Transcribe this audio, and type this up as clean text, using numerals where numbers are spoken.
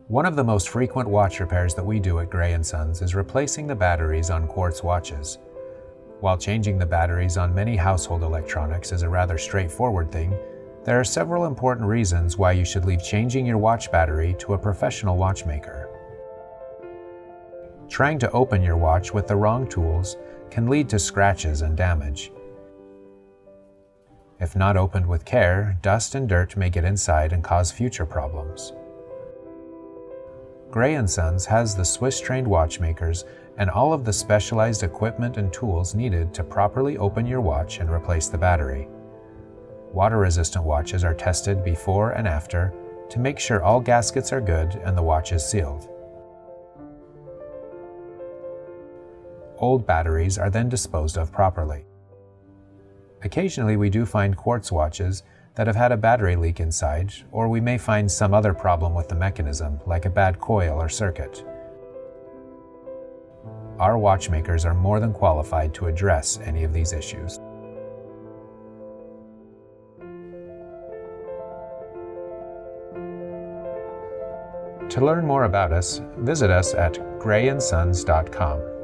One of the most frequent watch repairs that we do at Gray & Sons is replacing the batteries on quartz watches. While changing the batteries on many household electronics is a rather straightforward thing, there are several important reasons why you should leave changing your watch battery to a professional watchmaker. Trying to open your watch with the wrong tools can lead to scratches and damage. If not opened with care, dust and dirt may get inside and cause future problems. Gray & Sons has the Swiss-trained watchmakers and all of the specialized equipment and tools needed to properly open your watch and replace the battery. Water-resistant watches are tested before and after to make sure all gaskets are good and the watch is sealed. Old batteries are then disposed of properly. Occasionally we do find quartz watches that have had a battery leak inside, or we may find some other problem with the mechanism, like a bad coil or circuit. Our watchmakers are more than qualified to address any of these issues. To learn more about us, visit us at grayandsons.com.